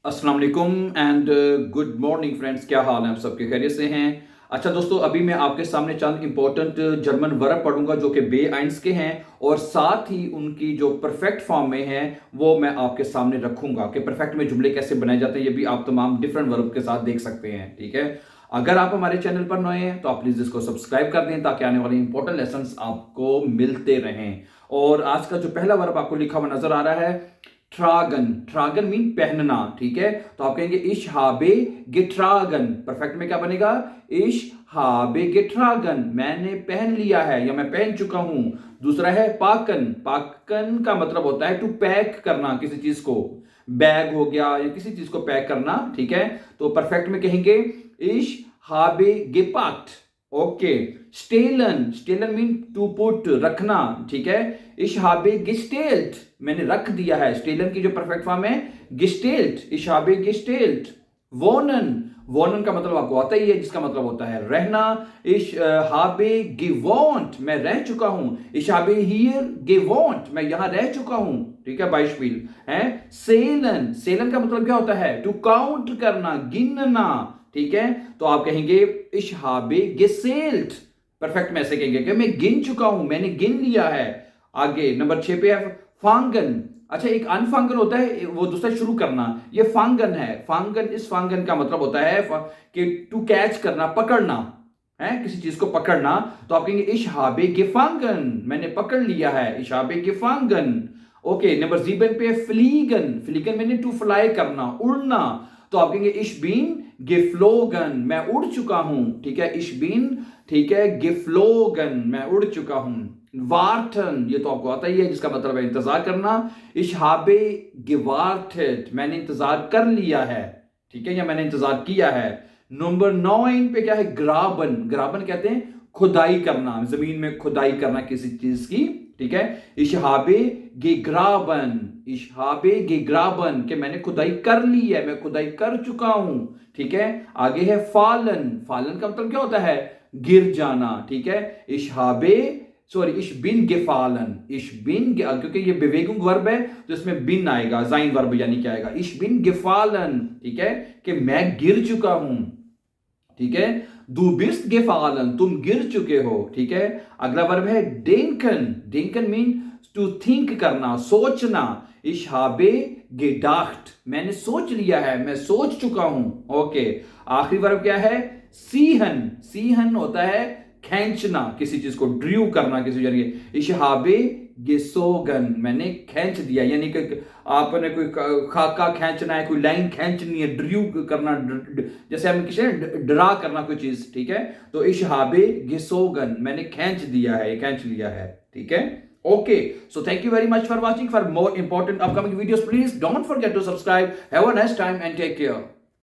अस्सलाम वालेकुम and good morning friends. क्या हाल है आप सबके? खैरियत से हैं? अच्छा दोस्तों, अभी मैं आपके सामने चंद इंपॉर्टेंट जर्मन वर्ब पढ़ूंगा जो कि बे आइंस के हैं और साथ ही उनकी जो परफेक्ट फॉर्म में हैं वो मैं आपके सामने रखूंगा कि परफेक्ट में जुमले कैसे बनाए जाते हैं। ये भी आप तमाम डिफरेंट वर्ब के साथ देख सकते हैं। ठीक है, अगर आप हमारे चैनल पर नए हैं तो आप प्लीज इसको सब्सक्राइब कर दें ताकि आने वाले इंपॉर्टेंट लेसन्स आपको मिलते रहें। और आज का जो पहला वर्ब आपको लिखा हुआ नजर आ रहा है ट्रागन। ट्रागन मीन पहनना। ठीक है, तो आप कहेंगे इश हाबे गेट्रागन। परफेक्ट में क्या बनेगा? इश हाबे गेट्रागन, मैंने पहन लिया है या मैं पहन चुका हूं। दूसरा है पाकन। पाकन का मतलब होता है टू पैक करना किसी चीज को, बैग हो गया या किसी चीज को पैक करना। ठीक है, तो परफेक्ट में कहेंगे इश हाबे गेपाक्ट। ओके, स्टेलन। स्टेलन मीन टू पुट, रखना। ठीक है, इश हाबे गेस्टेल्ट, मैंने रख दिया है। स्टेलन की जो परफेक्ट फॉर्म है गेस्टेल्ट, इश हाबे गेस्टेल्ट। वोनन। वोनन का मतलब आपको आता ही है, जिसका मतलब होता है रहना। इश हाबे गिवोंट, मैं रह चुका हूं। इश हाबे हियर गिवोंट, मैं यहां रह चुका हूं। ठीक है, बाइशपील है। सेलन। सेलन का मतलब क्या होता है? टू काउंट करना, गिनना। ठीक है, तो आप कहेंगे इश हाबे गेसेल्ट। परफेक्ट में ऐसे कहेंगे कि मैं गिन चुका हूं, मैंने गिन लिया है। आगे नंबर 6 पे है फांगन। अच्छा, एक अनफांगन होता है, वो दूसरा शुरू करना, ये फांगन है। फांगन, इस फांगन का मतलब होता है कि टू कैच करना, पकड़ना है, किसी चीज को पकड़ना। तो आप कहेंगे इश हाबे गेफांगन, मैंने पकड़ लिया है। इश हाबे गेफांगन। ओके, नंबर 7 पे फ्लीगन। फ्लीगन मैंने टू फ्लाई करना, उड़ना। तो आप कहेंगे इश बीन गेफ्लोगन, मैं उड़ चुका हूं। ठीक है, इश बीन, ठीक है, गेफ्लोगन, मैं उड़ चुका हूं। वार्टन, ये तो आपको आता ही है, जिसका मतलब है इंतजार करना। इश हाबे gewartet, मैंने इंतजार कर लिया है। ठीक है, या मैंने इंतजार किया है। नंबर 9 पे क्या है? ग्राबन। ग्राबन कहते हैं खुदाई करना, जमीन में खुदाई करना किसी चीज की। ठीक है, इश हाबे गेग्राबन, इश हाबे गेग्राबन, के मैंने खुदाई कर ली है, मैं खुदाई कर चुका हूं। ठीक है, आगे है फालन। फालन का मतलब क्या होता है? गिर जाना। ठीक है, इश हाबे, सॉरी, इश बिन गेफालन। इश बिन, क्योंकि ये बेवेगुंग वर्ब है तो इसमें बिन आएगा, जाइन वर्ब यानी क्या आएगा? इश बिन गेफालन। ठीक है, कि मैं गिर चुका हूं। ठीक है, दू बिस्ट गेफालन, तुम गिर चुके हो। ठीक है, अगला वर्ब है डेंकन। डेंकन मीन टू थिंक करना, सोचना। इश हाबे गेडाख्ट, मैंने सोच लिया है, मैं सोच चुका हूं। ओके, आखिरी वर्ब क्या है? सीहन। सीहन होता है खींचना, किसी चीज को ड्रू करना किसी जरिए। इश हाबे गेसोगन, मैंने खींच दिया, यानी कि आपने कोई खाका खींचना है, कोई लाइन खींचनी है, ड्रू करना, जैसे हम किसी डरा करना कोई चीज। ठीक है, तो इश हाबे गेसोगन, मैंने खींच दिया है, खींच लिया है। ठीक है, okay, so thank you very much for watching. For more important upcoming videos, please don't forget to subscribe. Have a nice time and take care.